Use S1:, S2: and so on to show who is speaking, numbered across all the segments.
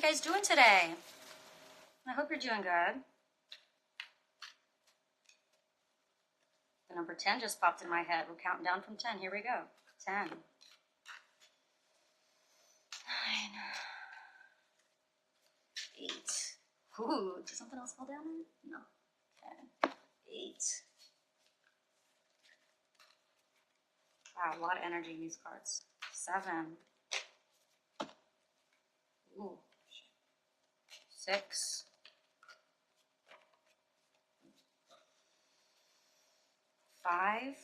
S1: you guys doing today? I hope you're doing good. The number 10 just popped in my head. We're counting down from 10. Here we go. 10. 9. Eight. Ooh, did something else fall down there? No. 10. 8. Wow, a lot of energy in these cards. 7. Ooh. 6. 5.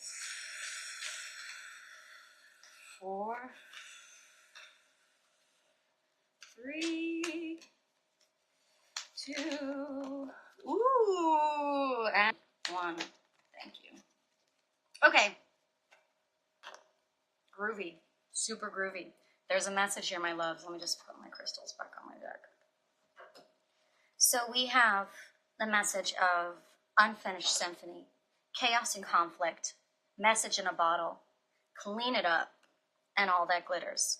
S1: 4. 3. 2. Ooh, and 1. Thank you. Okay. Groovy. Super groovy. There's a message here, my loves. Let me just put my crystals back on my deck. So we have the message of unfinished symphony, chaos and conflict, message in a bottle, clean it up, and all that glitters.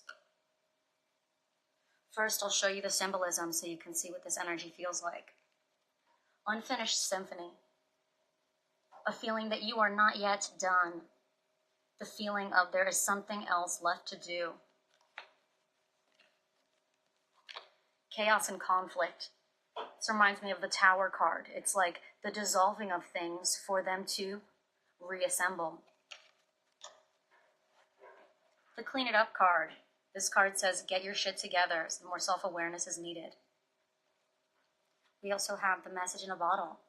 S1: First, I'll show you the symbolism so you can see what this energy feels like. Unfinished symphony, a feeling that you are not yet done, the feeling of there is something else left to do. Chaos and conflict. This reminds me of the Tower card. It's like the dissolving of things for them to reassemble. The Clean It Up card. This card says, get your shit together. Some more self-awareness is needed. We also have the message in a bottle.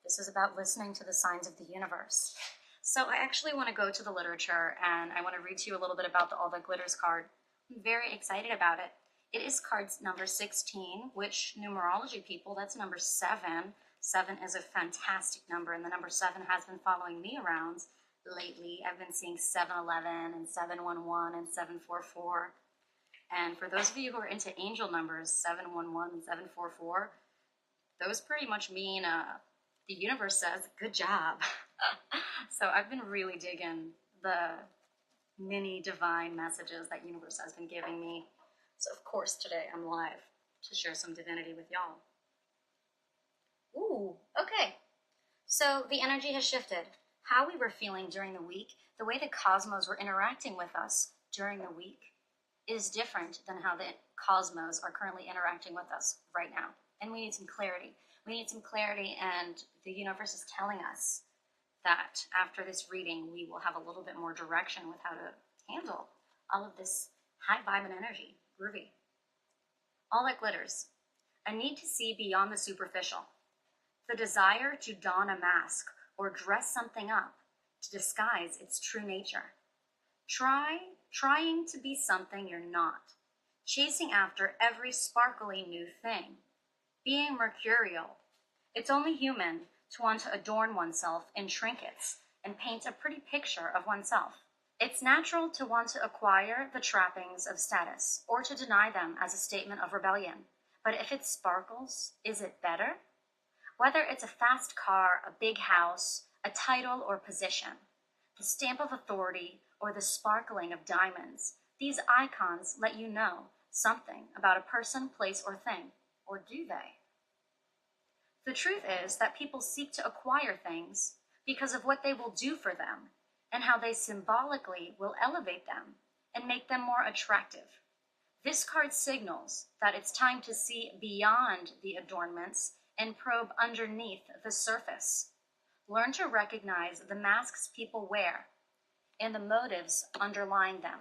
S1: This is about listening to the signs of the universe. So I actually want to go to the literature and I want to read to you a little bit about the All That Glitters card. I'm very excited about it. It is card number 16, which numerology people, that's number 7. 7 is a fantastic number, and the number 7 has been following me around lately. I've been seeing 711 and 711 and 744. And for those of you who are into angel numbers, 711 and 744, those pretty much mean the universe says, good job. So I've been really digging the many divine messages that universe has been giving me. So of course today I'm live to share some divinity with y'all. Ooh, okay. So the energy has shifted. How we were feeling during the week, the way the cosmos were interacting with us during the week is different than how the cosmos are currently interacting with us right now. And we need some clarity. We need some clarity, and the universe is telling us that after this reading, we will have a little bit more direction with how to handle all of this high vibe and energy. Groovy. All that glitters. A need to see beyond the superficial. The desire to don a mask or dress something up to disguise its true nature. Trying to be something you're not. Chasing after every sparkly new thing. Being mercurial. It's only human to want to adorn oneself in trinkets and paint a pretty picture of oneself. It's natural to want to acquire the trappings of status or to deny them as a statement of rebellion. But if it sparkles, is it better? Whether it's a fast car, a big house, a title or position, the stamp of authority or the sparkling of diamonds, these icons let you know something about a person, place, or thing. Or do they? The truth is that people seek to acquire things because of what they will do for them and how they symbolically will elevate them and make them more attractive. This card signals that it's time to see beyond the adornments and probe underneath the surface. Learn to recognize the masks people wear and the motives underlying them.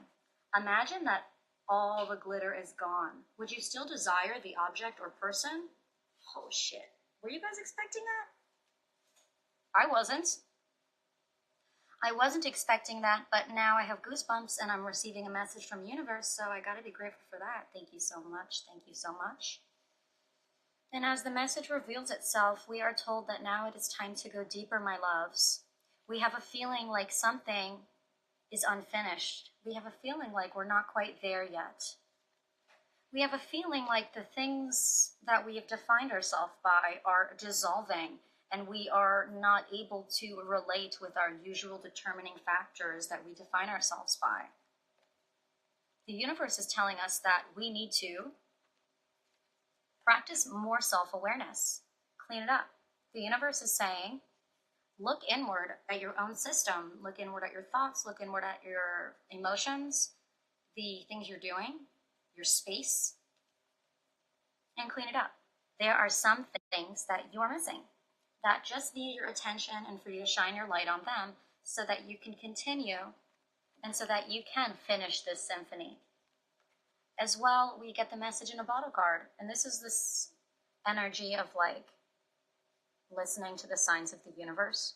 S1: Imagine that all the glitter is gone. Would you still desire the object or person? Oh shit. Were you guys expecting that? I wasn't. I wasn't expecting that, but now I have goosebumps and I'm receiving a message from the universe, so I gotta be grateful for that. Thank you so much. Thank you so much. And as the message reveals itself, we are told that now it is time to go deeper, my loves. We have a feeling like something is unfinished. We have a feeling like we're not quite there yet. We have a feeling like the things that we have defined ourselves by are dissolving, and we are not able to relate with our usual determining factors that we define ourselves by. The universe is telling us that we need to Practice more self-awareness. Clean it up. The universe is saying, look inward at your own system. Look inward at your thoughts. Look inward at your emotions, the things you're doing, your space, and clean it up. There are some things that you are missing that just need your attention and for you to shine your light on them so that you can continue and so that you can finish this symphony. As well, we get the message in a bottle card, and this is this energy of like listening to the signs of the universe.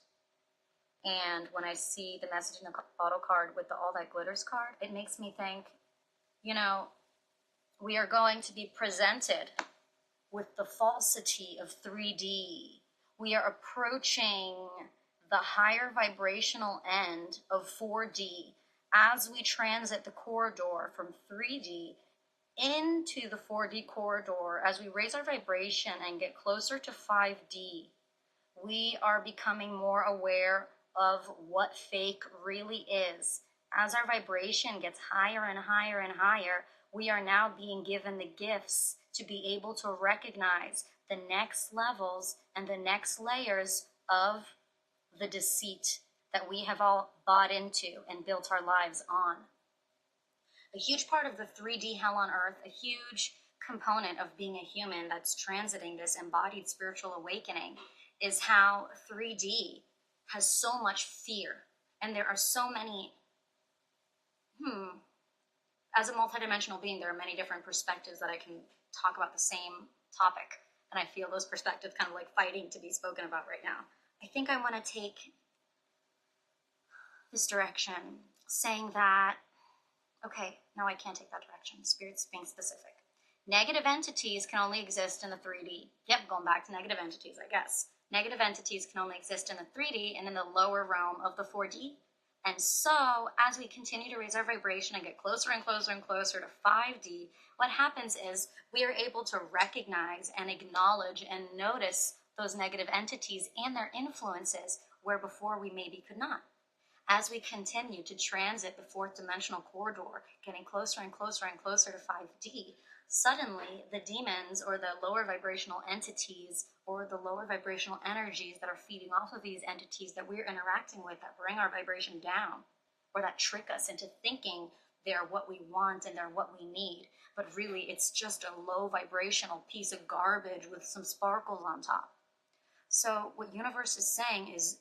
S1: And when I see the message in a bottle card with the All That Glitters card, it makes me think, you know, we are going to be presented with the falsity of 3D. We are approaching the higher vibrational end of 4D as we transit the corridor from 3D into the 4D corridor. As we raise our vibration and get closer to 5D, we are becoming more aware of what fake really is. As our vibration gets higher and higher and higher, we are now being given the gifts to be able to recognize the next levels and the next layers of the deceit that we have all bought into and built our lives on. A huge part of the 3D hell on earth, a huge component of being a human that's transiting this embodied spiritual awakening, is how 3D has so much fear. And there are so many, as a multidimensional being, there are many different perspectives that I can talk about the same topic. And I feel those perspectives kind of like fighting to be spoken about right now. I think I want to take this direction, saying that, okay, no, I can't take that direction. Spirit's being specific. Negative entities can only exist in the 3D. Yep, going back to negative entities, I guess. Negative entities can only exist in the 3D and in the lower realm of the 4D. And so, as we continue to raise our vibration and get closer and closer and closer to 5D, what happens is we are able to recognize and acknowledge and notice those negative entities and their influences where before we maybe could not. As we continue to transit the fourth dimensional corridor, getting closer and closer and closer to 5D, suddenly the demons or the lower vibrational entities or the lower vibrational energies that are feeding off of these entities that we're interacting with that bring our vibration down or that trick us into thinking they're what we want and they're what we need, but really it's just a low vibrational piece of garbage with some sparkles on top. So what universe is saying is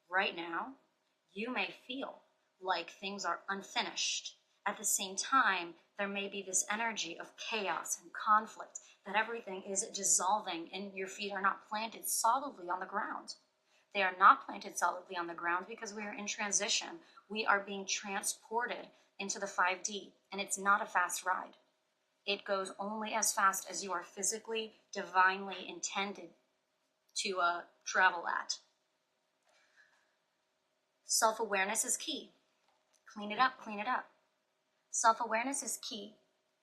S1: right now, you may feel like things are unfinished. At the same time, there may be this energy of chaos and conflict, that everything is dissolving and your feet are not planted solidly on the ground. They are not planted solidly on the ground because we are in transition. We are being transported into the 5D, and it's not a fast ride. It goes only as fast as you are physically, divinely intended to travel at. Self-awareness is key. Clean it up, clean it up. Self-awareness is key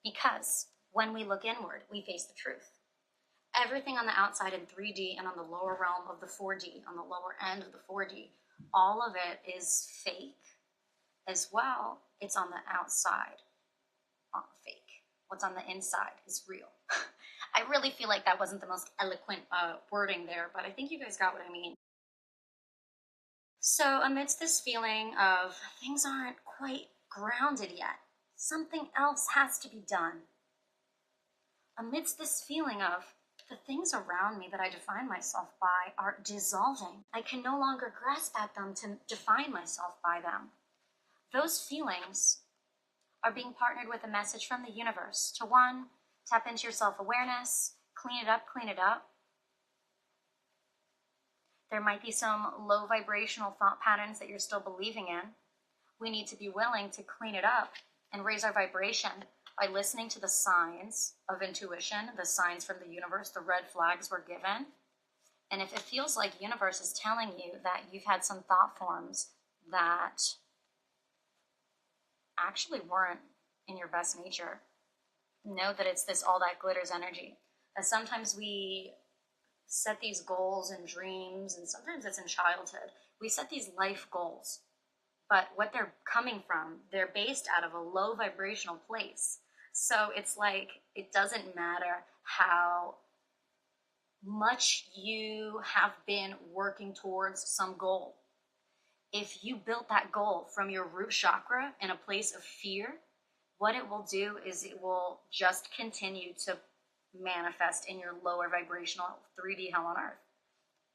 S1: because when we look inward, we face the truth. Everything on the outside in 3D and on the lower realm of the 4D, on the lower end of the 4D, all of it is fake. As well, it's on the outside, fake. What's on the inside is real. I really feel like that wasn't the most eloquent wording there, but I think you guys got what I mean. So amidst this feeling of things aren't quite grounded yet, something else has to be done. Amidst this feeling of the things around me that I define myself by are dissolving. I can no longer grasp at them to define myself by them. Those feelings are being partnered with a message from the universe to one, tap into your self-awareness, clean it up, clean it up. There might be some low vibrational thought patterns that you're still believing in. We need to be willing to clean it up and raise our vibration by listening to the signs of intuition, the signs from the universe, the red flags we're given. And if it feels like the universe is telling you that you've had some thought forms that actually weren't in your best nature, know that it's this all that glitters energy. That sometimes we set these goals and dreams, and sometimes it's in childhood. We set these life goals, but what they're coming from, they're based out of a low vibrational place. So it's like, it doesn't matter how much you have been working towards some goal. If you built that goal from your root chakra in a place of fear, what it will do is it will just continue to manifest in your lower vibrational 3D hell on earth.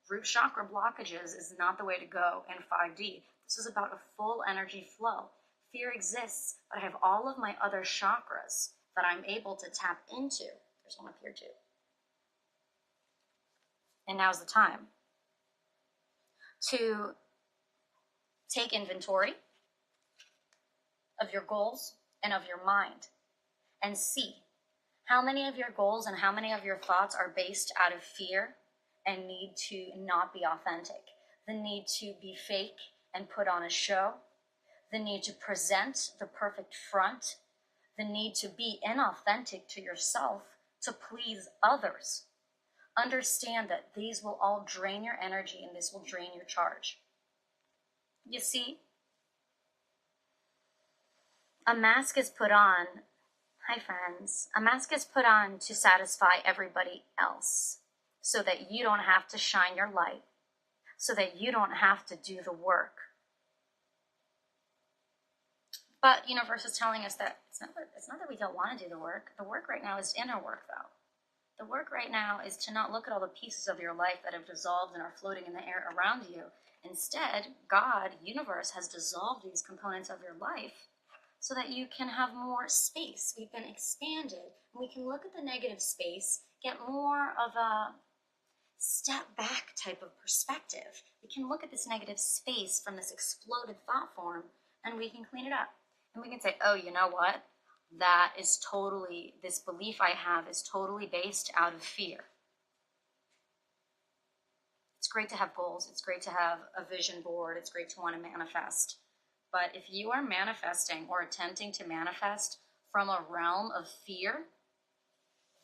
S1: Root chakra blockages is not the way to go in 5D. This is about a full energy flow. Fear exists, but I have all of my other chakras that I'm able to tap into. There's one up here too. And now's the time to take inventory of your goals and of your mind and see how many of your goals and how many of your thoughts are based out of fear and need to not be authentic, the need to be fake and put on a show, the need to present the perfect front, the need to be inauthentic to yourself to please others. Understand that these will all drain your energy and this will drain your charge. You see, a mask is put on, hi friends, a mask is put on to satisfy everybody else so that you don't have to shine your light, so that you don't have to do the work. But universe is telling us that it's not that we don't want to do the work. The work right now is inner work though. The work right now is to not look at all the pieces of your life that have dissolved and are floating in the air around you. Instead, God, universe, has dissolved these components of your life so that you can have more space. We've been expanded, and we can look at the negative space, get more of a step back type of perspective. We can look at this negative space from this exploded thought form, and we can clean it up. And we can say, oh, you know what? That is totally, this belief I have is totally based out of fear. It's great to have goals. It's great to have a vision board. It's great to want to manifest. But if you are manifesting or attempting to manifest from a realm of fear,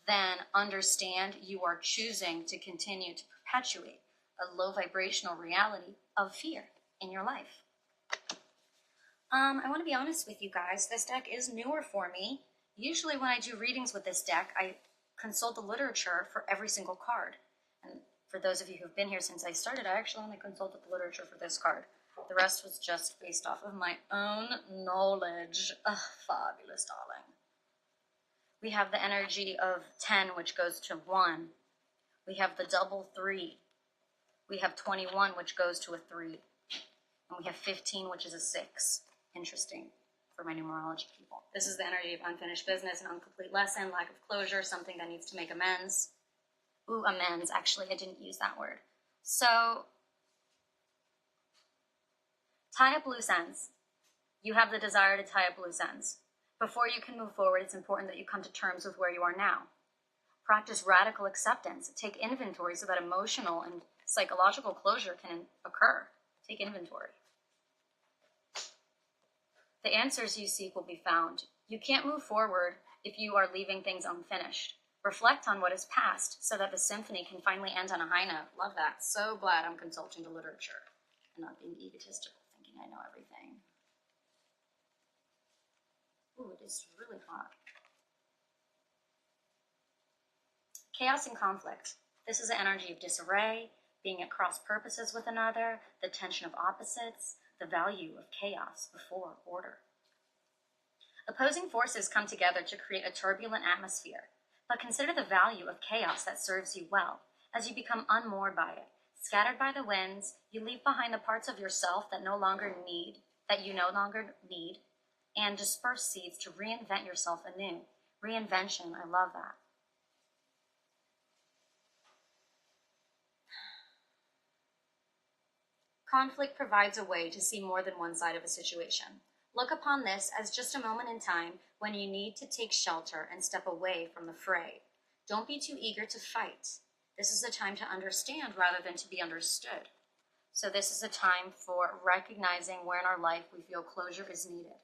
S1: then understand you are choosing to continue to perpetuate a low vibrational reality of fear in your life. I want to be honest with you guys. This deck is newer for me. Usually when I do readings with this deck, I consult the literature for every single card. And for those of you who've been here since I started, I actually only consulted the literature for this card. The rest was just based off of my own knowledge. Ugh, fabulous, darling. We have the energy of 10, which goes to 1. We have the double 3. We have 21, which goes to a 3. And we have 15, which is a 6. Interesting for my numerology people. This is the energy of unfinished business, an incomplete lesson, lack of closure, something that needs to make amends. Ooh, amends. Actually, I didn't use that word. So, tie up loose ends. You have the desire to tie up loose ends. Before you can move forward, it's important that you come to terms with where you are now. Practice radical acceptance. Take inventory so that emotional and psychological closure can occur. Take inventory. The answers you seek will be found. You can't move forward if you are leaving things unfinished. Reflect on what is past so that the symphony can finally end on a high note. Love that. So glad I'm consulting the literature and not being egotistical, thinking I know everything. Ooh, it is really hot. Chaos and conflict. This is the energy of disarray, being at cross purposes with another, the tension of opposites, the value of chaos before order. Opposing forces come together to create a turbulent atmosphere, but consider the value of chaos that serves you well as you become unmoored by it. Scattered by the winds, you leave behind the parts of yourself that you no longer need, and disperse seeds to reinvent yourself anew. Reinvention, I love that. Conflict provides a way to see more than one side of a situation. Look upon this as just a moment in time when you need to take shelter and step away from the fray. Don't be too eager to fight. This is a time to understand rather than to be understood. So this is a time for recognizing where in our life we feel closure is needed.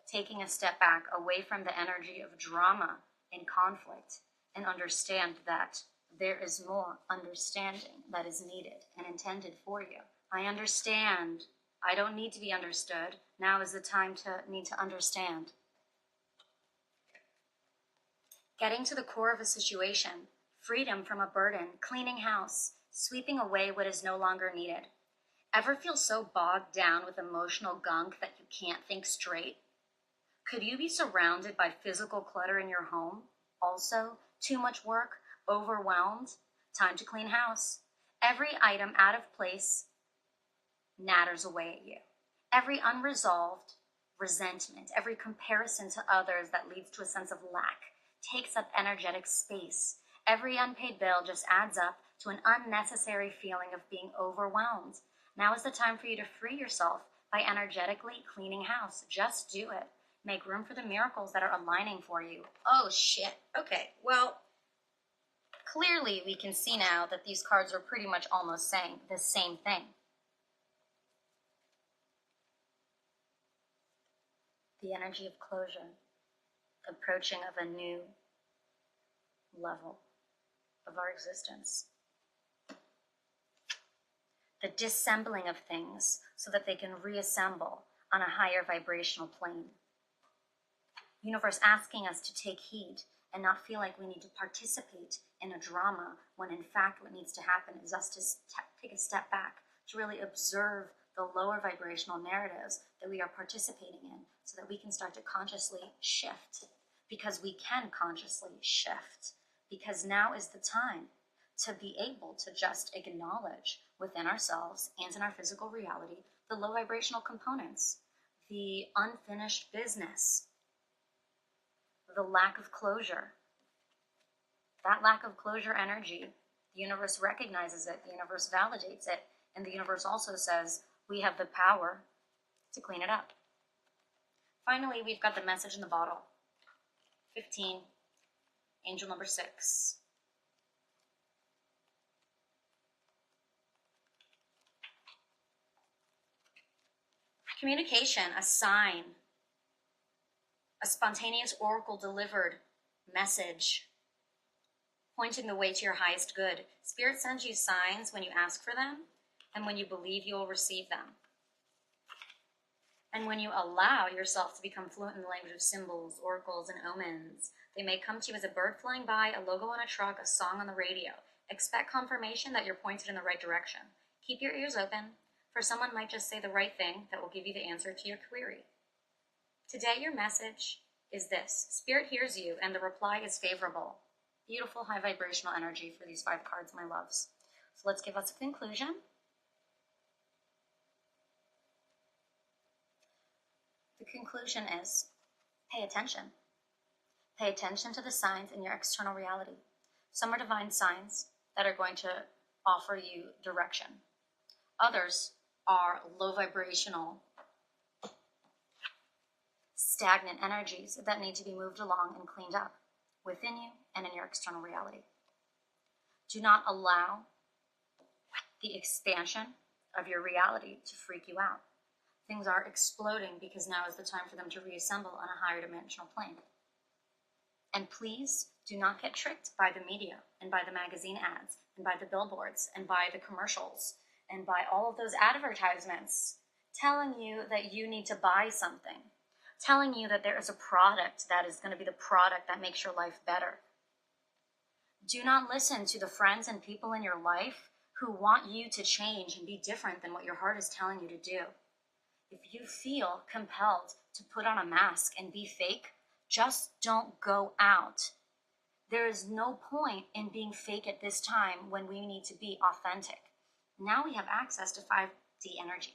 S1: Taking a step back away from the energy of drama and conflict and understand that there is more understanding that is needed and intended for you. I understand. I don't need to be understood. Now is the time to need to understand. Getting to the core of a situation, freedom from a burden, cleaning house, sweeping away what is no longer needed. Ever feel so bogged down with emotional gunk that you can't think straight? Could you be surrounded by physical clutter in your home? Also, too much work, overwhelmed? Time to clean house. Every item out of place natters away at you. Every unresolved resentment, every comparison to others that leads to a sense of lack takes up energetic space. Every unpaid bill just adds up to an unnecessary feeling of being overwhelmed. Now is the time for you to free yourself by energetically cleaning house. Just do it. Make room for the miracles that are aligning for you. Oh, shit. Okay, well, clearly we can see now that these cards are pretty much almost saying the same thing. The energy of closure, approaching of a new level of our existence. The disassembling of things so that they can reassemble on a higher vibrational plane. Universe asking us to take heed and not feel like we need to participate in a drama when in fact what needs to happen is us to take a step back, to really observe the lower vibrational narratives that we are participating in so that we can start to consciously shift, because we can consciously shift, because now is the time to be able to just acknowledge within ourselves and in our physical reality the low vibrational components, the unfinished business, the lack of closure. That lack of closure energy, the universe recognizes it, the universe validates it, and the universe also says we have the power to clean it up. Finally, we've got the message in the bottle. 15, angel number 6. Communication, a sign, a spontaneous oracle delivered message, pointing the way to your highest good. Spirit sends you signs when you ask for them and when you believe you will receive them. And when you allow yourself to become fluent in the language of symbols, oracles, and omens, they may come to you as a bird flying by, a logo on a truck, a song on the radio. Expect confirmation that you're pointed in the right direction. Keep your ears open, for someone might just say the right thing that will give you the answer to your query. Today, your message is this. Spirit hears you, and the reply is favorable. Beautiful, high vibrational energy for these 5 cards, my loves. So let's give us a conclusion. The conclusion is, pay attention. Pay attention to the signs in your external reality. Some are divine signs that are going to offer you direction. Others are low vibrational, stagnant energies that need to be moved along and cleaned up within you and in your external reality. Do not allow the expansion of your reality to freak you out. Things are exploding because now is the time for them to reassemble on a higher dimensional plane. And please do not get tricked by the media and by the magazine ads and by the billboards and by the commercials and by all of those advertisements telling you that you need to buy something, telling you that there is a product that is going to be the product that makes your life better. Do not listen to the friends and people in your life who want you to change and be different than what your heart is telling you to do. If you feel compelled to put on a mask and be fake, just don't go out. There is no point in being fake at this time when we need to be authentic. Now we have access to 5D energy.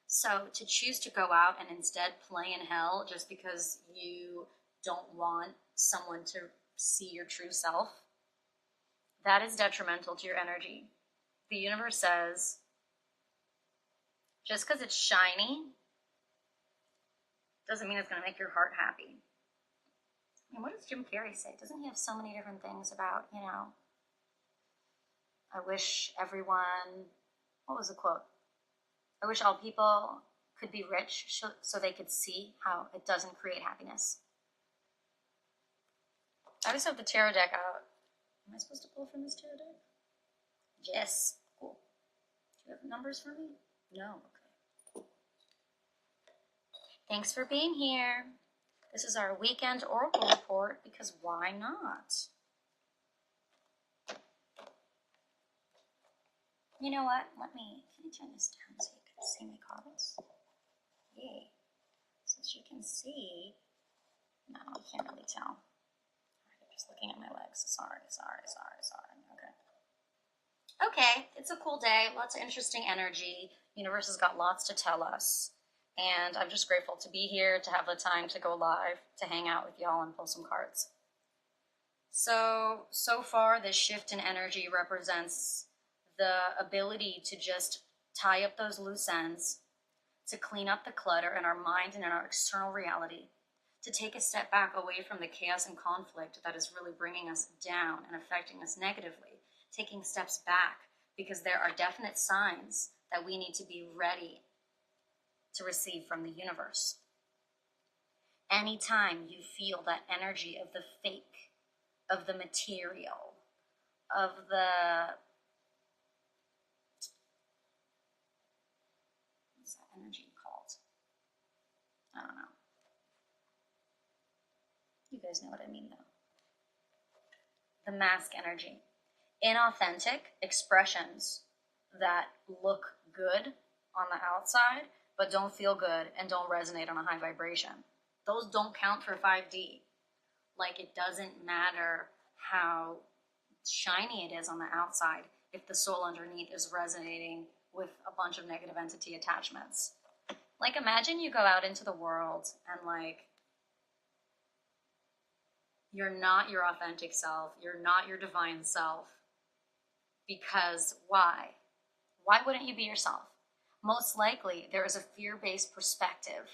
S1: So to choose to go out and instead play in hell just because you don't want someone to see your true self, that is detrimental to your energy. The universe says, just because it's shiny doesn't mean it's going to make your heart happy. And what does Jim Carrey say? Doesn't he have so many different things about, I wish everyone, what was the quote? I wish all people could be rich so they could see how it doesn't create happiness. I just have the tarot deck out. Am I supposed to pull from this tarot deck? Yes. Cool. Do you have numbers for me? No. Okay. Thanks for being here. This is our weekend oracle report because why not? You know what? Can I turn this down so you can see my cards? Yay. Since you can see, no, you can't really tell. I'm just looking at my legs. Sorry. Okay, it's a cool day. Lots of interesting energy. Universe has got lots to tell us. And I'm just grateful to be here, to have the time to go live, to hang out with y'all and pull some cards. So far, this shift in energy represents the ability to just tie up those loose ends, to clean up the clutter in our mind and in our external reality, to take a step back away from the chaos and conflict that is really bringing us down and affecting us negatively, taking steps back because there are definite signs that we need to be ready to receive from the universe. Anytime you feel that energy of the fake, of the material, of the, what's that energy called? I don't know. You guys know what I mean though. The mask energy. Inauthentic expressions that look good on the outside, but don't feel good and don't resonate on a high vibration. Those don't count for 5D. Like, it doesn't matter how shiny it is on the outside if the soul underneath is resonating with a bunch of negative entity attachments. Like, imagine you go out into the world and, like, you're not your authentic self, you're not your divine self, because why? Why wouldn't you be yourself? Most likely, there is a fear-based perspective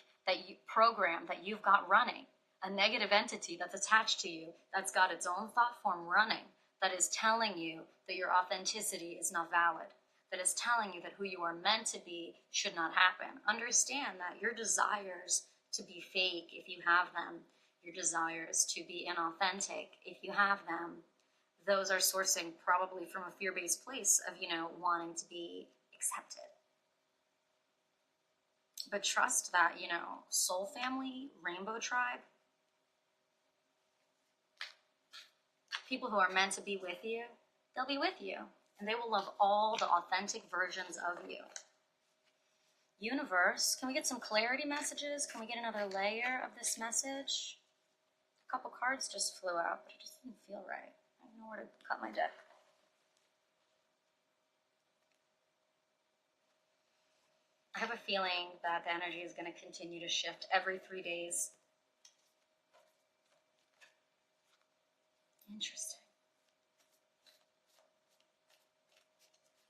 S1: program that you've got running, a negative entity that's attached to you, that's got its own thought form running, that is telling you that your authenticity is not valid, that is telling you that who you are meant to be should not happen. Understand that your desires to be fake, if you have them, your desires to be inauthentic, if you have them, those are sourcing probably from a fear-based place of, wanting to be accepted. But trust that, soul family, rainbow tribe, people who are meant to be with you, they'll be with you. And they will love all the authentic versions of you. Universe, can we get some clarity messages? Can we get another layer of this message? A couple cards just flew out, but it just didn't feel right. I don't know where to cut my deck. I have a feeling that the energy is going to continue to shift every 3 days. Interesting.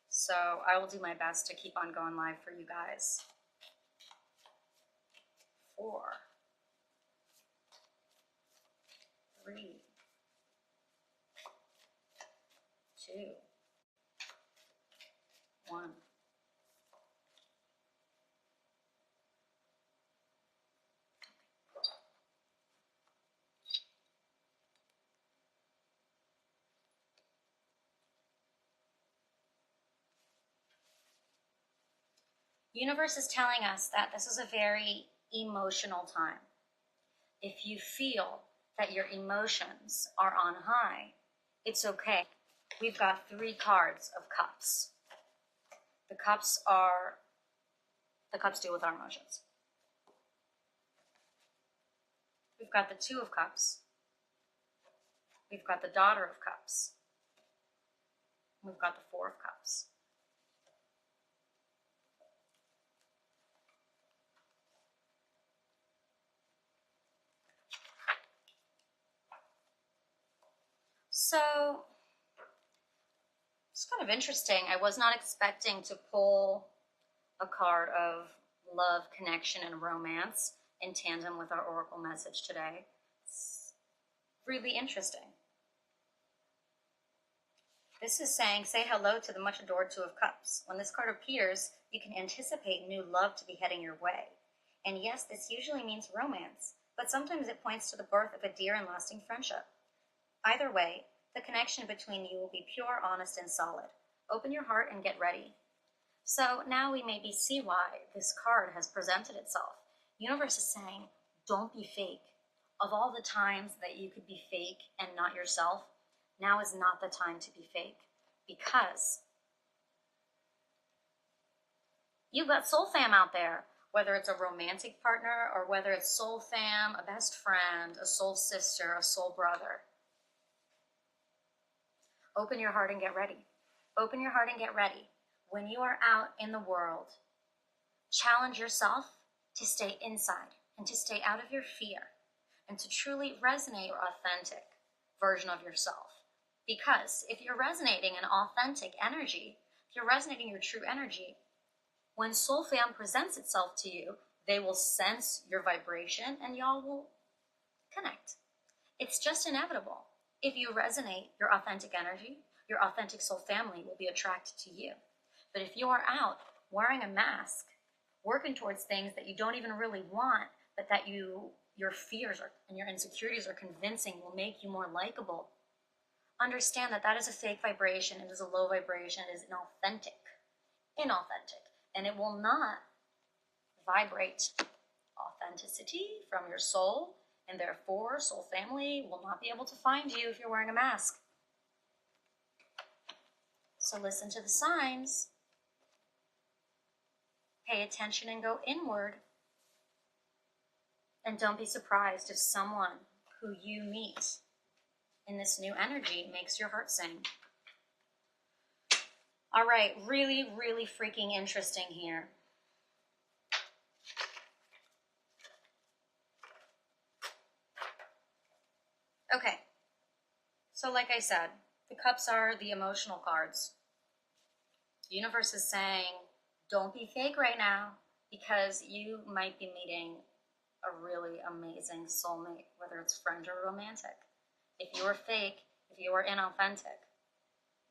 S1: So I will do my best to keep on going live for you guys. 4, 3, 2, 1. Universe is telling us that this is a very emotional time. If you feel that your emotions are on high, it's okay. We've got 3 cards of cups. The cups deal with our emotions. We've got the 2 of cups. We've got the daughter of cups. We've got the 4 of cups. So, it's kind of interesting. I was not expecting to pull a card of love, connection, and romance in tandem with our oracle message today. It's really interesting. This is saying, say hello to the much adored 2 of cups. When this card appears, you can anticipate new love to be heading your way. And yes, this usually means romance, but sometimes it points to the birth of a dear and lasting friendship. Either way, the connection between you will be pure, honest, and solid. Open your heart and get ready. So now we maybe see why this card has presented itself. Universe is saying, don't be fake. of all the times that you could be fake and not yourself, now is not the time to be fake, because you've got soul fam out there, whether it's a romantic partner or whether it's soul fam, a best friend, a soul sister, a soul brother. Open your heart and get ready. Open your heart and get ready. When you are out in the world, challenge yourself to stay inside and to stay out of your fear and to truly resonate your authentic version of yourself. Because if you're resonating an authentic energy, if you're resonating your true energy, when Soul Fam presents itself to you, they will sense your vibration and y'all will connect. It's just inevitable. If you resonate your authentic energy, your authentic soul family will be attracted to you. But if you are out wearing a mask, working towards things that you don't even really want, but that your fears and your insecurities are convincing will make you more likable, understand that that is a fake vibration. It is a low vibration. It is inauthentic, and it will not vibrate authenticity from your soul, and therefore soul family will not be able to find you if you're wearing a mask. So listen to the signs, pay attention and go inward, and don't be surprised if someone who you meet in this new energy makes your heart sing. All right, really, really freaking interesting here. Okay, so like I said, the cups are the emotional cards. The universe is saying, don't be fake right now, because you might be meeting a really amazing soulmate, whether it's friend or romantic. If you are fake, if you are inauthentic,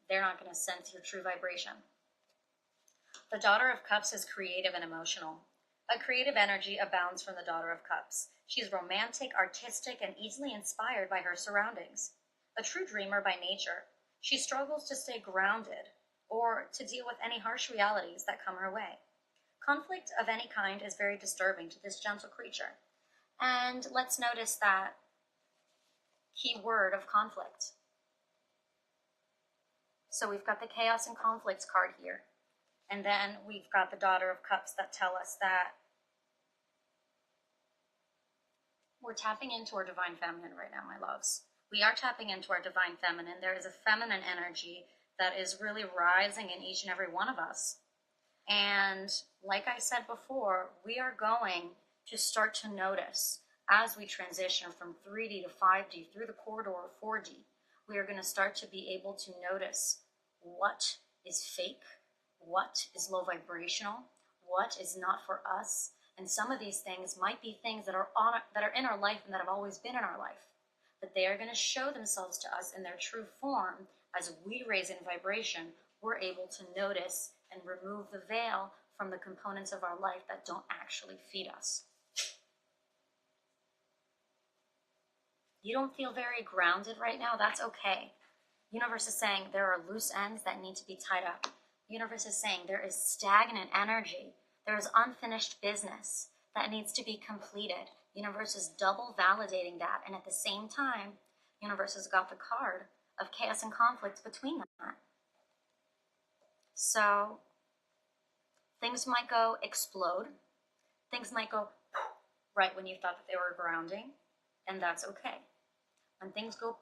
S1: they're not going to sense your true vibration. The Daughter of Cups is creative and emotional. A creative energy abounds from the Daughter of Cups. She's romantic, artistic, and easily inspired by her surroundings. A true dreamer by nature, she struggles to stay grounded or to deal with any harsh realities that come her way. Conflict of any kind is very disturbing to this gentle creature. And let's notice that key word of conflict. So we've got the Chaos and Conflicts card here. And then we've got the Daughter of Cups that tell us that we're tapping into our divine feminine right now, my loves. We are tapping into our divine feminine. There is a feminine energy that is really rising in each and every one of us. And like I said before, we are going to start to notice as we transition from 3D to 5D through the corridor of 4D, we are going to start to be able to notice what is fake, what is low vibrational, what is not for us. And some of these things might be things that are in our life and that have always been in our life. But they are going to show themselves to us in their true form. As we raise in vibration, we're able to notice and remove the veil from the components of our life that don't actually feed us. You don't feel very grounded right now? That's okay. Universe is saying there are loose ends that need to be tied up. Universe is saying there is stagnant energy. There is unfinished business that needs to be completed. Universe is double validating that. And at the same time, Universe has got the card of chaos and conflict between that. So things might go explode. Things might go right when you thought that they were grounding. And that's okay. When things go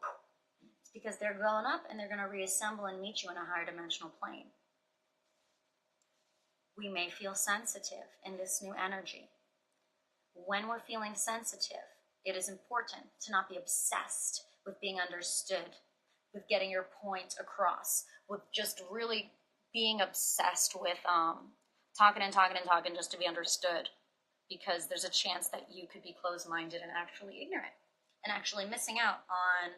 S1: it's because they're going up and they're going to reassemble and meet you in a higher dimensional plane. We may feel sensitive in this new energy. When we're feeling sensitive, it is important to not be obsessed with being understood, with getting your point across, with just really being obsessed with talking just to be understood, because there's a chance that you could be closed-minded and actually ignorant and actually missing out on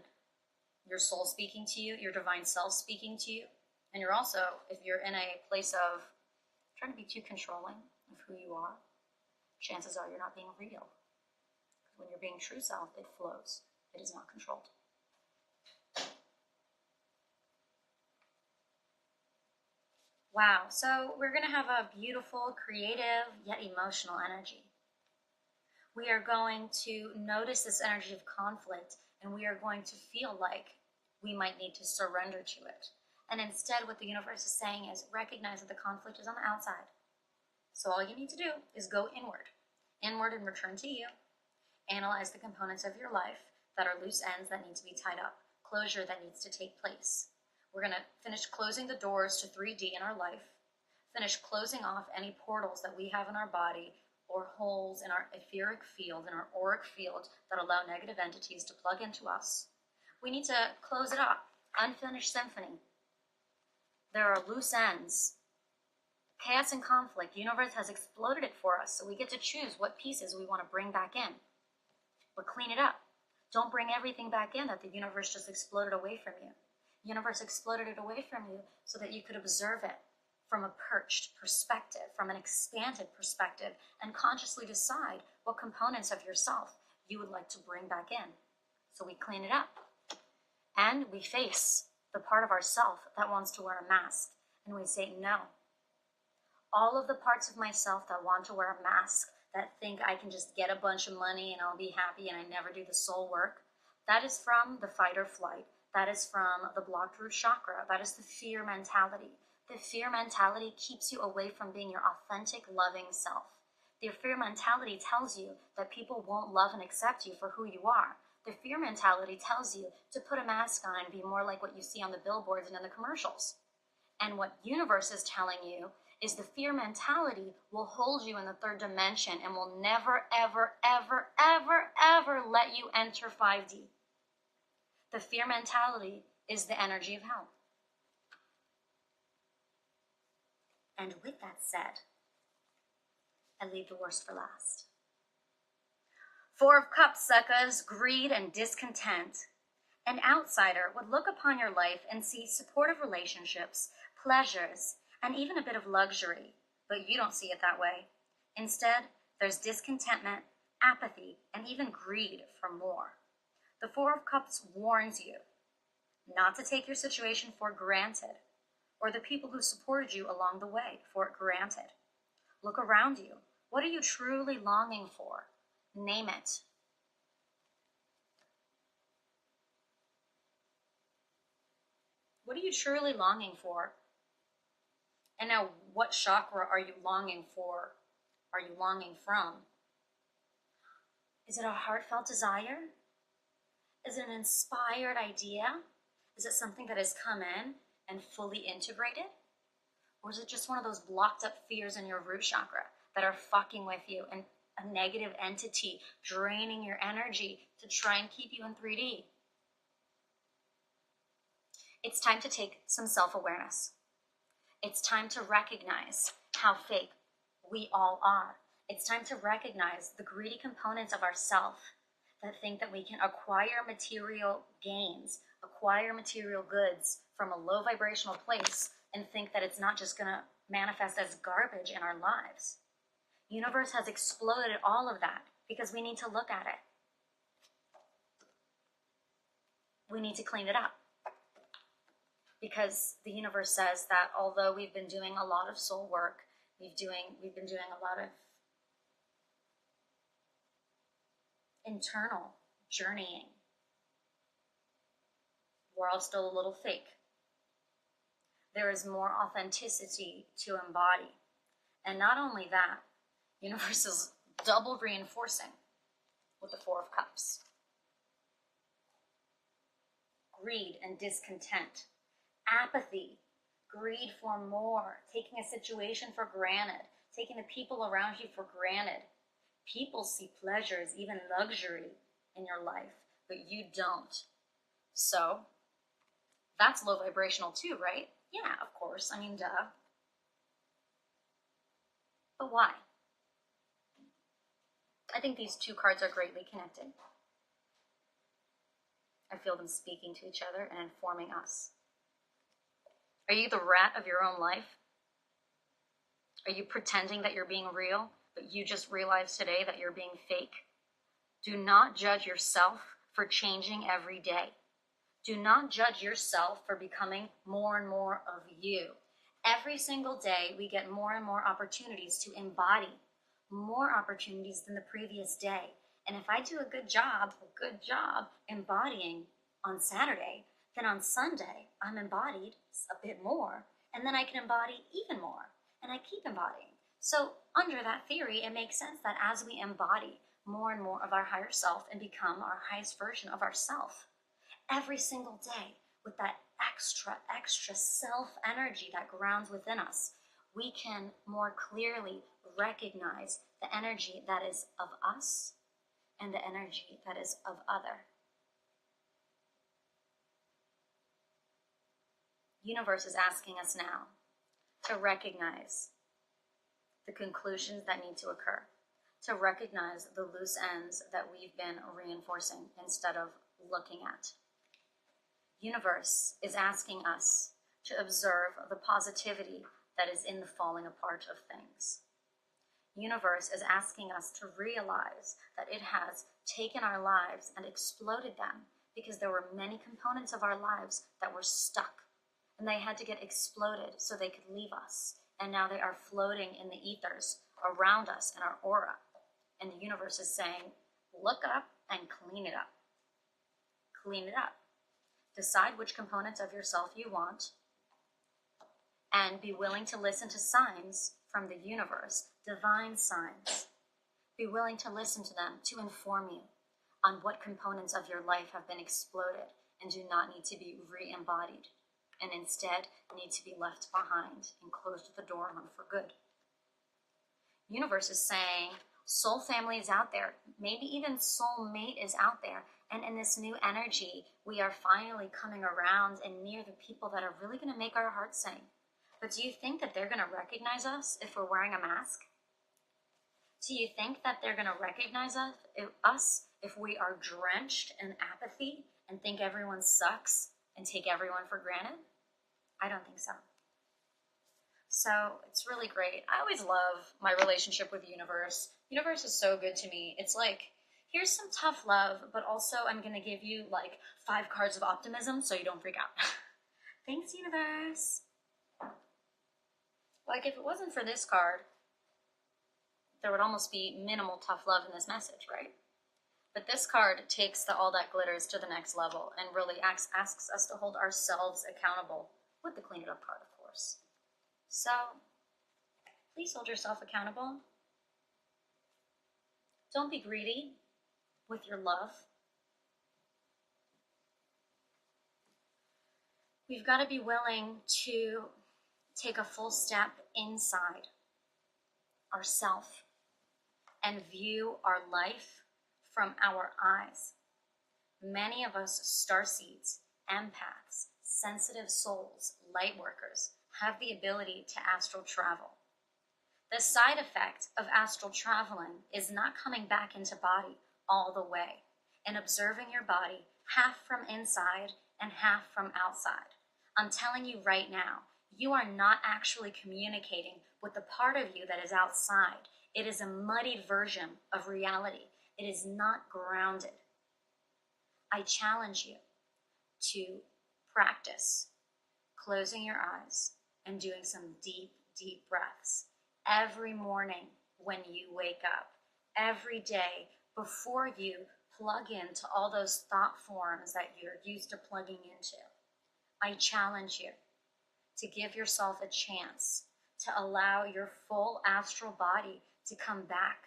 S1: your soul speaking to you, your divine self speaking to you. And you're also, if you're in a place of trying to be too controlling of who you are, chances are you're not being real. When you're being true self, it flows. It is not controlled. Wow, so we're going to have a beautiful, creative, yet emotional energy. We are going to notice this energy of conflict, and we are going to feel like we might need to surrender to it. And instead, what the universe is saying is recognize that the conflict is on the outside. So all you need to do is go inward and return to you. Analyze the components of your life that are loose ends that need to be tied up, closure that needs to take place. We're going to finish closing the doors to 3D in our life, finish closing off any portals that we have in our body or holes in our etheric field, in our auric field that allow negative entities to plug into us. We need to close it up. Unfinished symphony. There are loose ends. Chaos and conflict. The universe has exploded it for us, so we get to choose what pieces we want to bring back in. But clean it up. Don't bring everything back in that the universe just exploded away from you. The universe exploded it away from you so that you could observe it from a perched perspective, from an expanded perspective, and consciously decide what components of yourself you would like to bring back in. So we clean it up. And we face the part of ourself that wants to wear a mask, and we say no. All of the parts of myself that want to wear a mask, that think I can just get a bunch of money and I'll be happy and I never do the soul work, that is from the fight or flight. That is from the blocked root chakra. That is the fear mentality. The fear mentality keeps you away from being your authentic, loving self. The fear mentality tells you that people won't love and accept you for who you are. The fear mentality tells you to put a mask on and be more like what you see on the billboards and in the commercials. And what universe is telling you is the fear mentality will hold you in the third dimension and will never, ever, ever, ever, ever let you enter 5D. The fear mentality is the energy of hell. And with that said, I leave the worst for last. 4 of Cups, suckers, greed and discontent. An outsider would look upon your life and see supportive relationships, pleasures, and even a bit of luxury, but you don't see it that way. Instead, there's discontentment, apathy, and even greed for more. The 4 of Cups warns you not to take your situation for granted, or the people who supported you along the way for granted. Look around you. What are you truly longing for? Name it. What are you truly longing for? And now, what chakra are you longing for? Are you longing from? Is it a heartfelt desire? Is it an inspired idea? Is it something that has come in and fully integrated? Or is it just one of those blocked up fears in your root chakra that are fucking with you and a negative entity draining your energy to try and keep you in 3D? It's time to take some self-awareness. It's time to recognize how fake we all are. It's time to recognize the greedy components of ourself that think that we can acquire material gains, acquire material goods from a low vibrational place and think that it's not just going to manifest as garbage in our lives. Universe has exploded all of that because we need to look at it. We need to clean it up. Because the universe says that although we've been doing a lot of soul work, we've been doing a lot of internal journeying, we're all still a little fake. There is more authenticity to embody. And not only that, universe is double reinforcing with the 4 of Cups. Greed and discontent. Apathy, greed for more, taking a situation for granted, taking the people around you for granted. People see pleasures, even luxury in your life, but you don't. So, that's low vibrational too, right? Yeah, of course, I mean, duh. But why? I think these 2 cards are greatly connected. I feel them speaking to each other and informing us. Are you the rat of your own life? Are you pretending that you're being real, but you just realized today that you're being fake? Do not judge yourself for changing every day. Do not judge yourself for becoming more and more of you. Every single day, we get more and more opportunities to embody more opportunities than the previous day. And if I do a good job embodying on Saturday, then on Sunday, I'm embodied a bit more, and then I can embody even more, and I keep embodying. So under that theory, it makes sense that as we embody more and more of our higher self and become our highest version of ourself, every single day with that extra self energy that grounds within us, we can more clearly recognize the energy that is of us and the energy that is of other. Universe is asking us now to recognize the conclusions that need to occur, to recognize the loose ends that we've been reinforcing instead of looking at. Universe is asking us to observe the positivity that is in the falling apart of things. Universe is asking us to realize that it has taken our lives and exploded them because there were many components of our lives that were stuck, and they had to get exploded so they could leave us. And now they are floating in the ethers around us in our aura. And the universe is saying, look up and clean it up. Clean it up. Decide which components of yourself you want, and be willing to listen to signs from the universe, divine signs. Be willing to listen to them to inform you on what components of your life have been exploded and do not need to be re-embodied, and instead need to be left behind and closed the door on for good. Universe is saying soul family is out there, maybe even soul mate is out there, and in this new energy, we are finally coming around and near the people that are really going to make our hearts sing. But do you think that they're going to recognize us if we're wearing a mask? Do you think that they're going to recognize us if we are drenched in apathy and think everyone sucks and take everyone for granted? I don't think so. So it's really great. I always love my relationship with the universe. Universe is so good to me. It's like, here's some tough love, but also I'm going to give you like 5 cards of optimism so you don't freak out. Thanks, universe. Like, if it wasn't for this card, there would almost be minimal tough love in this message, right? But this card takes the all that glitters to the next level and really asks us to hold ourselves accountable with the clean it up card, of course. So, please hold yourself accountable. Don't be greedy with your love. We've got to be willing to take a full step inside ourself and view our life from our eyes. Many of us starseeds, empaths, sensitive souls, light workers have the ability to astral travel. The side effect of astral traveling is not coming back into body all the way and observing your body half from inside and half from outside. I'm telling you right now, you are not actually communicating with the part of you that is outside. It is a muddied version of reality. It is not grounded. I challenge you to practice closing your eyes and doing some deep, deep breaths every morning when you wake up, every day before you plug into all those thought forms that you're used to plugging into. I challenge you to give yourself a chance to allow your full astral body to come back,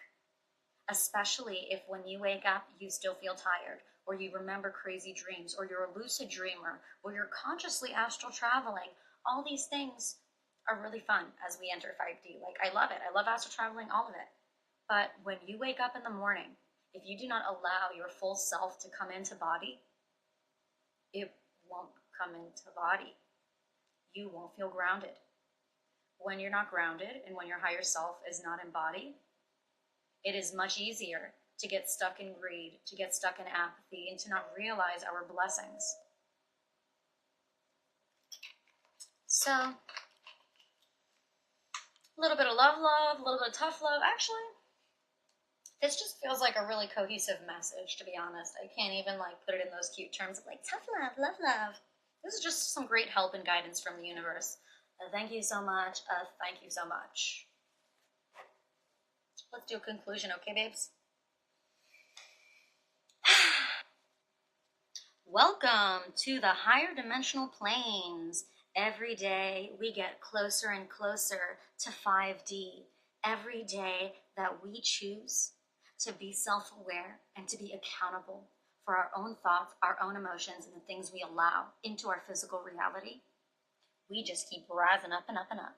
S1: especially if when you wake up you still feel tired, or you remember crazy dreams, or you're a lucid dreamer, or you're consciously astral traveling. All these things are really fun as we enter 5D. Like, I love it. I love astral traveling, all of it. But when you wake up in the morning, if you do not allow your full self to come into body, it won't come into body. You won't feel grounded. When you're not grounded and when your higher self is not in body, it is much easier to get stuck in greed, to get stuck in apathy, and to not realize our blessings. So, a little bit of love, a little bit of tough love. Actually, this just feels like a really cohesive message, to be honest. I can't even put it in those cute terms of tough love, love. This is just some great help and guidance from the universe. Thank you so much. Thank you so much. Let's do a conclusion, okay, babes? Welcome to the higher dimensional planes. Every day we get closer and closer to 5D. Every day that we choose to be self-aware and to be accountable for our own thoughts, our own emotions, and the things we allow into our physical reality, we just keep rising up and up and up.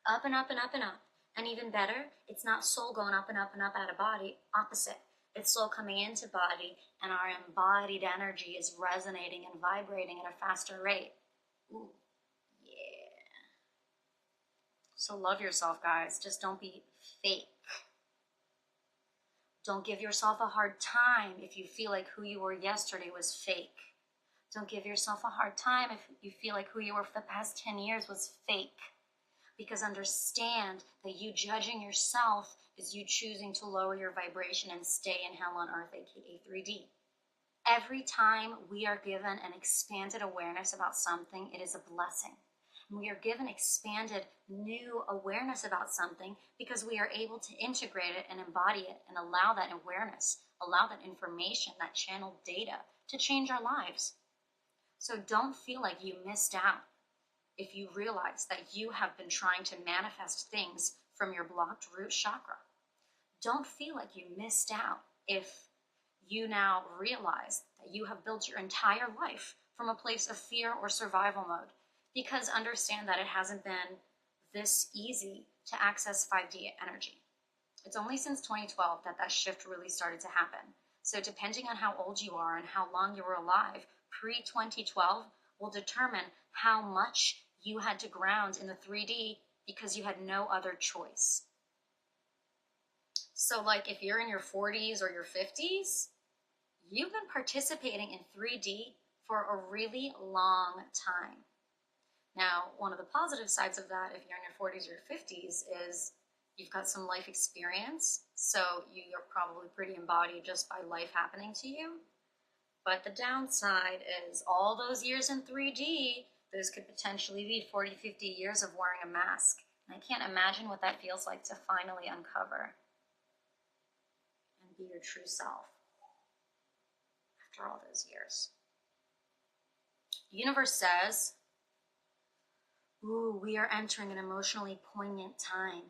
S1: Up and up and up and up. And even better, it's not soul going up and up and up out of body. Opposite. It's soul coming into body, and our embodied energy is resonating and vibrating at a faster rate. Ooh, yeah. So love yourself, guys. Just don't be fake. Don't give yourself a hard time if you feel like who you were yesterday was fake. Don't give yourself a hard time if you feel like who you were for the past 10 years was fake. Because understand that you judging yourself is you choosing to lower your vibration and stay in hell on earth, aka 3D. Every time we are given an expanded awareness about something, it is a blessing. And we are given expanded new awareness about something because we are able to integrate it and embody it and allow that awareness, allow that information, that channeled data to change our lives. So don't feel like you missed out if you realize that you have been trying to manifest things from your blocked root chakra. Don't feel like you missed out if you now realize that you have built your entire life from a place of fear or survival mode, because understand that it hasn't been this easy to access 5D energy. It's only since 2012 that that shift really started to happen. So depending on how old you are and how long you were alive, pre-2012 will determine how much you had to ground in the 3D because you had no other choice. So like if you're in your 40s or your 50s, you've been participating in 3D for a really long time. Now, one of the positive sides of that, if you're in your 40s or your 50s, is you've got some life experience, so you're probably pretty embodied just by life happening to you. But the downside is all those years in 3D, those could potentially be 40, 50 years of wearing a mask. And I can't imagine what that feels like to finally uncover and be your true self after all those years. The universe says, ooh, we are entering an emotionally poignant time.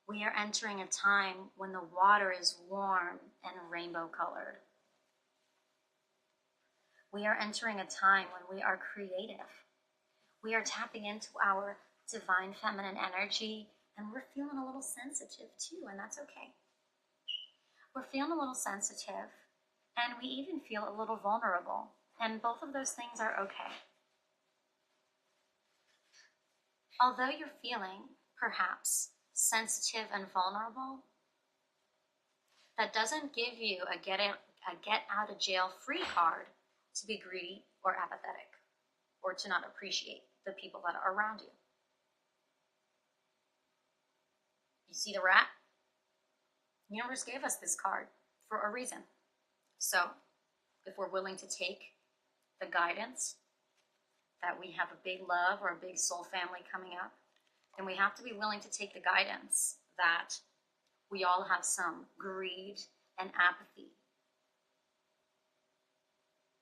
S1: We are entering a time when the water is warm and rainbow colored. We are entering a time when we are creative. We are tapping into our divine feminine energy, and we're feeling a little sensitive too, and that's okay. We're feeling a little sensitive, and we even feel a little vulnerable, and both of those things are okay. Although you're feeling, perhaps, sensitive and vulnerable, that doesn't give you a get out of jail free card to be greedy or apathetic, or to not appreciate the people that are around you. You see the rat? The universe gave us this card for a reason. So, if we're willing to take the guidance that we have a big love or a big soul family coming up, then we have to be willing to take the guidance that we all have some greed and apathy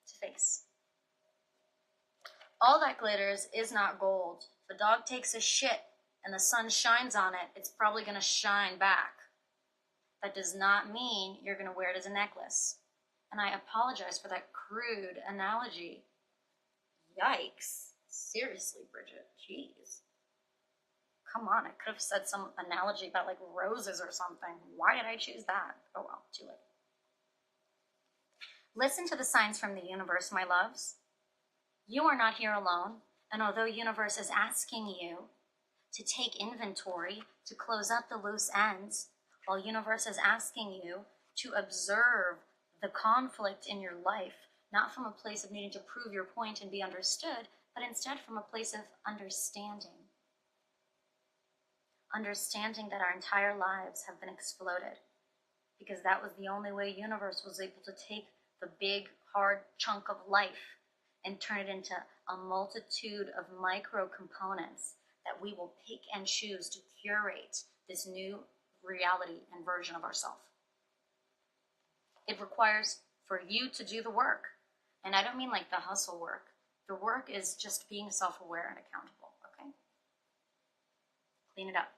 S1: to face. All that glitters is not gold. If a dog takes a shit and the sun shines on it, it's probably going to shine back. That does not mean you're going to wear it as a necklace. And I apologize for that crude analogy. Yikes. Seriously, Brigette. Jeez. Come on, I could have said some analogy about like roses or something. Why did I choose that? Oh well, too late. Listen to the signs from the universe, my loves. You are not here alone, and although universe is asking you to take inventory, to close up the loose ends, while universe is asking you to observe the conflict in your life, not from a place of needing to prove your point and be understood, but instead from a place of understanding. Understanding that our entire lives have been exploded, because that was the only way universe was able to take the big, hard chunk of life and turn it into a multitude of micro components that we will pick and choose to curate this new reality and version of ourselves. It requires for you to do the work. And I don't mean like the hustle work. The work is just being self-aware and accountable, okay? Clean it up.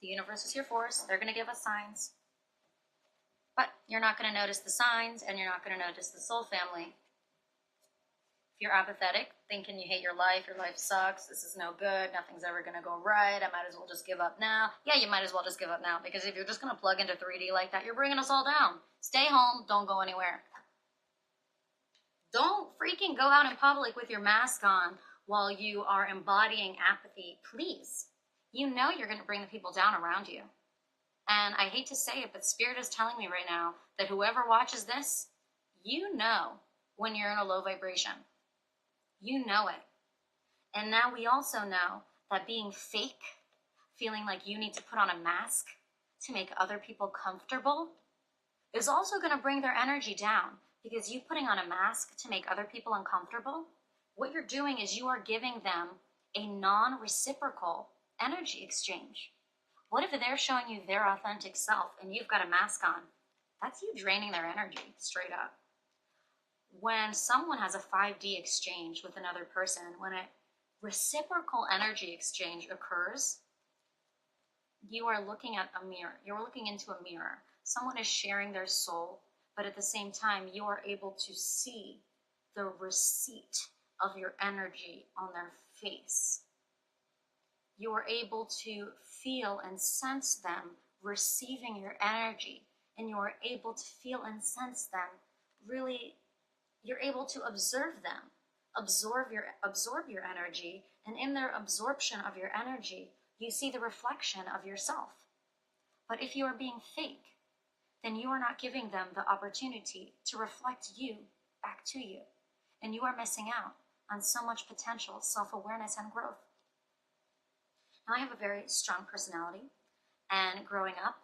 S1: The universe is here for us. They're going to give us signs. But you're not going to notice the signs, and you're not going to notice the soul family. If you're apathetic, thinking you hate your life sucks, this is no good, nothing's ever going to go right, I might as well just give up now. Yeah, you might as well just give up now, because if you're just going to plug into 3D like that, you're bringing us all down. Stay home, don't go anywhere. Don't freaking go out in public with your mask on while you are embodying apathy, please. You know you're going to bring the people down around you. And I hate to say it, but Spirit is telling me right now that whoever watches this, you know when you're in a low vibration. You know it. And now we also know that being fake, feeling like you need to put on a mask to make other people comfortable, is also going to bring their energy down. Because you putting on a mask to make other people uncomfortable, what you're doing is you are giving them a non-reciprocal energy exchange. What if they're showing you their authentic self and you've got a mask on? That's you draining their energy, straight up. When someone has a 5D exchange with another person, when a reciprocal energy exchange occurs, you are looking at a mirror. You're looking into a mirror. Someone is sharing their soul, but at the same time, you are able to see the receipt of your energy on their face. You are able to feel and sense them receiving your energy, and you are able to feel and sense them really, you're able to observe them, absorb your energy, and in their absorption of your energy, you see the reflection of yourself. But if you are being fake, then you are not giving them the opportunity to reflect you back to you, and you are missing out on so much potential self-awareness and growth. Now, I have a very strong personality, and growing up,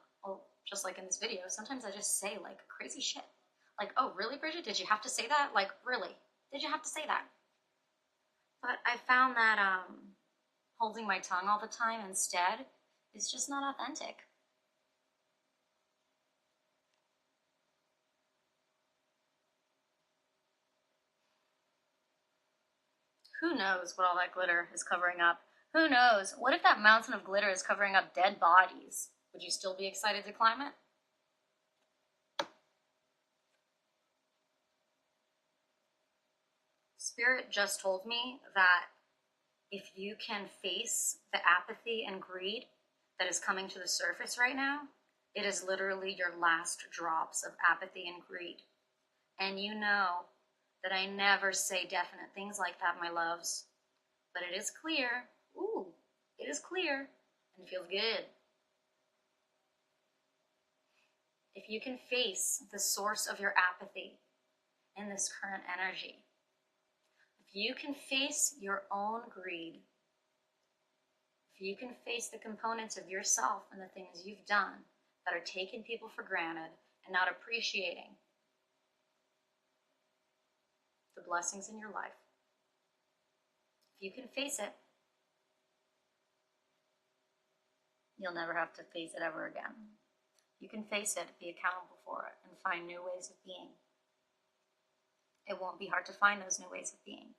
S1: just like in this video, sometimes I just say like crazy shit. Like, oh, really, Bridget? Did you have to say that? Like, really? Did you have to say that? But I found that holding my tongue all the time instead is just not authentic. Who knows what all that glitter is covering up? Who knows? What if that mountain of glitter is covering up dead bodies? Would you still be excited to climb it? Spirit just told me that if you can face the apathy and greed that is coming to the surface right now, it is literally your last drops of apathy and greed. And you know that I never say definite things like that, my loves. But it is clear. Ooh, it is clear. And it feels good. If you can face the source of your apathy in this current energy, if you can face your own greed, if you can face the components of yourself and the things you've done that are taking people for granted and not appreciating the blessings in your life, if you can face it, you'll never have to face it ever again. You can face it, be accountable for it, and find new ways of being. It won't be hard to find those new ways of being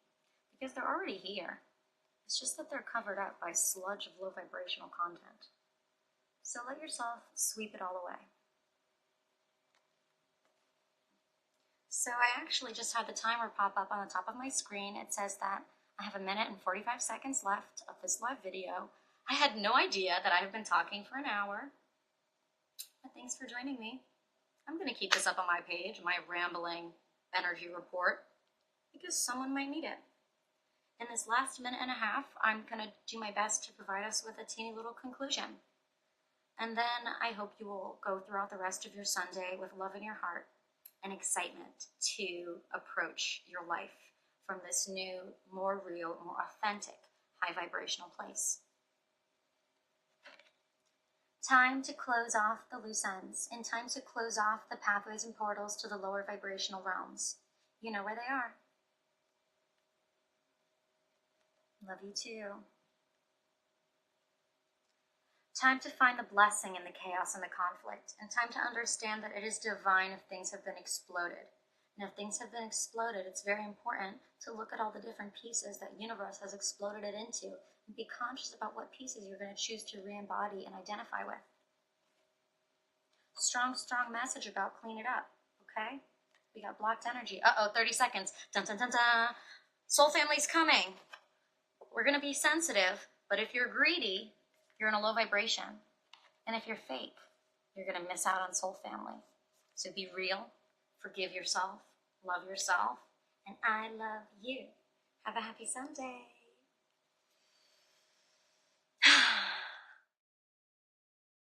S1: because they're already here. It's just that they're covered up by sludge of low vibrational content. So let yourself sweep it all away. So I actually just had the timer pop up on the top of my screen. It says that I have 1 minute and 45 seconds left of this live video. I had no idea that I have been talking for an hour. But thanks for joining me. I'm going to keep this up on my page, my rambling energy report, because someone might need it. In this last 1.5 minutes, I'm going to do my best to provide us with a teeny little conclusion. And then I hope you will go throughout the rest of your Sunday with love in your heart and excitement to approach your life from this new, more real, more authentic, high vibrational place. Time to close off the loose ends, and time to close off the pathways and portals to the lower vibrational realms. You know where they are. Love you too. Time to find the blessing in the chaos and the conflict, and time to understand that it is divine if things have been exploded. And if things have been exploded, it's very important to look at all the different pieces that universe has exploded it into, and be conscious about what pieces you're going to choose to re-embody and identify with. Strong, strong message about clean it up, okay? We got blocked energy. 30 seconds. Dun, dun, dun, dun. Soul family's coming. We're going to be sensitive, but if you're greedy, you're in a low vibration. And if you're fake, you're going to miss out on soul family. So be real, forgive yourself, love yourself, and I love you. Have a happy Sunday.